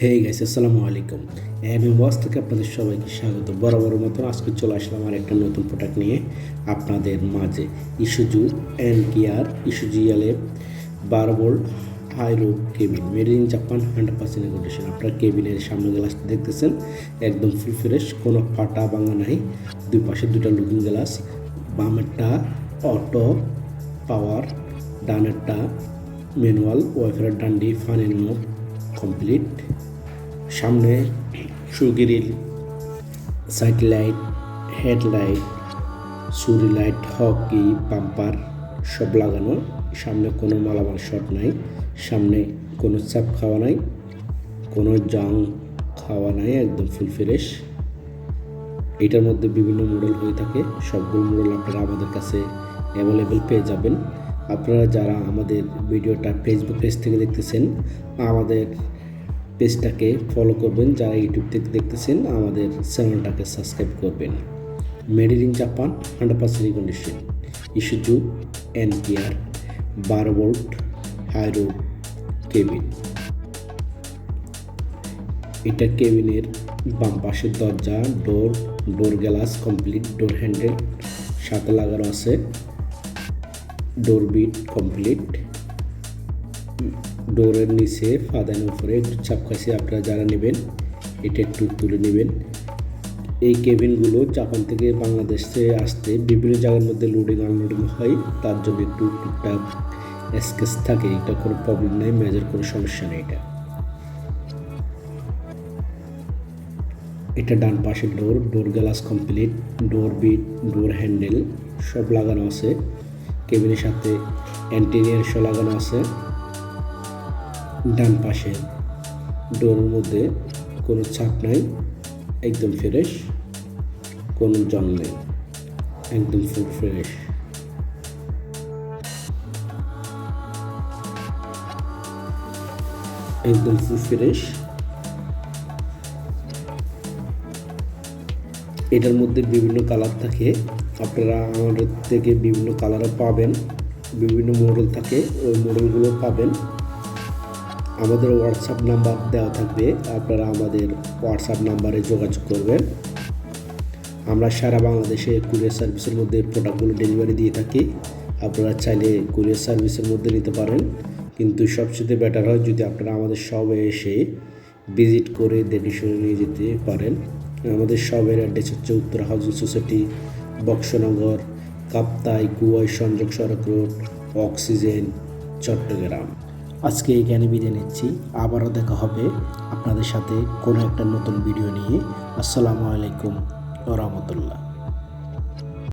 Hey guys, আসসালামু আলাইকুম। M.M Works থেকে আপনাদের সবাইকে স্বাগত। বরাবরের মতো আজকে চলে আসলাম আর একটা নতুন প্রোডাক্ট নিয়ে আপনাদের মাঝে। Isuzu NKR Isuzu 12 volt high road cabin, made in Japan, 100% condition. আপনার কেবিনের সামনে গ্লাসটা দেখতেছেন, একদম ফুল ফ্রেশ, কোনো ফাটা ভাঙা নাই। দুই পাশে দুটা লুকিং গ্লাস, বামেরটা অটো পাওয়ার, ডানেরটা ম্যানুয়াল, ওয়াইফারের ডান্ডি, ফানের মুখ কমপ্লিট। সামনে সুগিরিল, সাইড লাইট, হেডলাইট, সুরি লাইট, হকি, পাম্পার সব লাগানো। সামনে কোনো মালামাল শট নাই, সামনে কোনো চাপ খাওয়া নাই, কোনো জং খাওয়া নাই, একদম ফুল ফ্রেশ। এটার মধ্যে বিভিন্ন মডেল হয়ে থাকে, সবগুলো মডেল আপনারা আমাদের কাছে অ্যাভেলেবেল পেয়ে যাবেন। আপনারা যারা আমাদের ভিডিওটা ফেসবুক পেজ থেকে দেখতেছেন, আমাদের পেজটাকে ফলো করবেন। যারা ইউটিউব থেকে দেখতেছেন, আমাদের চ্যানেলটাকে সাবস্ক্রাইব করবেন। Made in Japan, 100% condition, Isuzu NKR 12 volt high road cabin. এটা কেবিনের বাম পাশের দরজা, door glass complete, door handle সাথে লাগানো আছে, ডোর বিট কমপ্লিট। ডোরের নিচে ফাদানের উপরে একটু চাপ খাইছে। আপনারা যারা নেবেন এটা একটু তুলে নেবেন। এই কেবিনগুলো জাপান থেকে বাংলাদেশে আসতে বিভিন্ন জায়গার মধ্যে লোডিং আনলোডিং হয়, তার জন্য একটু টুকটাক স্কেচ থাকে। এটা কোনো প্রবলেম নেই, মেজর কোনো সমস্যা নেই। এটা ডান পাশের ডোর গ্লাস কমপ্লিট, ডোর বিট, ডোর হ্যান্ডেল সব লাগানো আছে। কেবিনের সাথে ইন্টেরিয়র সব লাগানো আছে। ডান পাশে ডোরের মধ্যে কোনো ছাপ নাই, একদম ফ্রেশ, কোনো জং নেই, একদম ফুল ফ্রেশ। একদম ফুল ফ্রেশ। এটার মধ্যে বিভিন্ন কালার থাকে, আপনারা আমাদের থেকে বিভিন্ন কালারও পাবেন, বিভিন্ন মডেল থাকে, ওই মডেলগুলো পাবেন। আমাদের হোয়াটসঅ্যাপ নাম্বার দেওয়া থাকবে, আপনারা আমাদের হোয়াটসঅ্যাপ নাম্বারে যোগাযোগ করবেন। আমরা সারা বাংলাদেশে কুরিয়ার সার্ভিসের মধ্যে প্রোডাক্টগুলো ডেলিভারি দিয়ে থাকি। আপনারা চাইলে কুরিয়ার সার্ভিসের মধ্যে নিতে পারেন, কিন্তু সবচেয়ে বেটার হয় যদি আপনারা আমাদের শপে এসে ভিজিট করে দেখে শুনে নিয়ে যেতে পারেন। আমাদের শপের অ্যাড্রেস হচ্ছে উত্তরা হাউজিং সোসাইটি, বক্সনগর, কাপ্তাই, কুয়াই সংযোগ সড়ক রোড, অক্সিজেন, চট্টগ্রাম। আজকে এখানে বিদায় নিচ্ছি, আবারও দেখা হবে আপনাদের সাথে কোনো একটা নতুন ভিডিও নিয়ে। আসসালামু আলাইকুম ওয়া রাহমাতুল্লাহ।